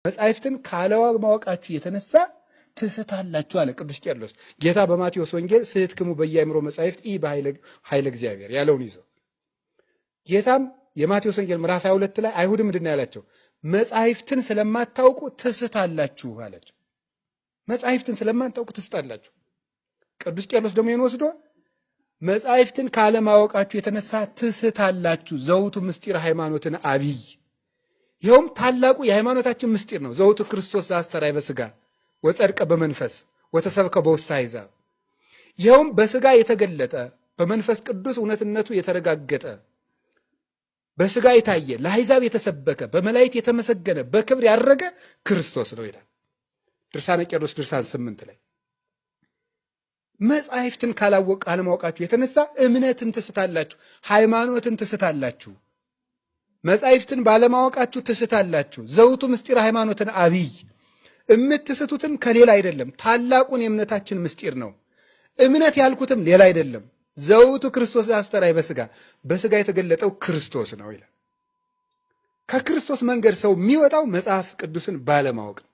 መጻሕፍትን ካለማወቃችሁ የተነሳ ትስታላችሁ አለ ቅዱስ ቄርሎስ። ጌታ በማቴዎስ ወንጌል ስሕትክሙ በየአእምሮ መጻሕፍት ኢ በኃይለ እግዚአብሔር ያለውን ይዞ ጌታም የማቴዎስ ወንጌል ምዕራፍ 22 ላይ አይሁድ ምንድን ነው ያላቸው? መጻሕፍትን ስለማታውቁ ትስታላችሁ አላቸው። መጻሕፍትን ስለማታውቁ ትስታላችሁ። ቅዱስ ቄርሎስ ደግሞ ይህን ወስዶ መጻሕፍትን ካለማወቃችሁ የተነሳ ትስታላችሁ ዘውቱ ምስጢር ሃይማኖትን አብይ፣ ይኸውም ታላቁ የሃይማኖታችን ምስጢር ነው። ዘውቱ ክርስቶስ ዘአስተርአየ በሥጋ ወጸድቀ በመንፈስ ወተሰብከ በውስተ አሕዛብ፣ ይኸውም በሥጋ የተገለጠ በመንፈስ ቅዱስ እውነትነቱ የተረጋገጠ በሥጋ የታየ ለአሕዛብ የተሰበከ በመላእክት የተመሰገነ በክብር ያረገ ክርስቶስ ነው ይላል ድርሳነ ቄርሎስ ድርሳን 8 ላይ። መጻሕፍትን ካለማወቃችሁ የተነሳ እምነትን ትስታላችሁ፣ ሃይማኖትን ትስታላችሁ። መጻሕፍትን ባለማወቃችሁ ትስታላችሁ። ዘውቱ ምስጢር ሃይማኖትን አብይ፣ የምትስቱትን ከሌላ አይደለም፣ ታላቁን የእምነታችን ምስጢር ነው። እምነት ያልኩትም ሌላ አይደለም፣ ዘውቱ ክርስቶስ ዘአስተርአየ በሥጋ በሥጋ የተገለጠው ክርስቶስ ነው ይላል። ከክርስቶስ መንገድ ሰው የሚወጣው መጽሐፍ ቅዱስን ባለማወቅ ነው።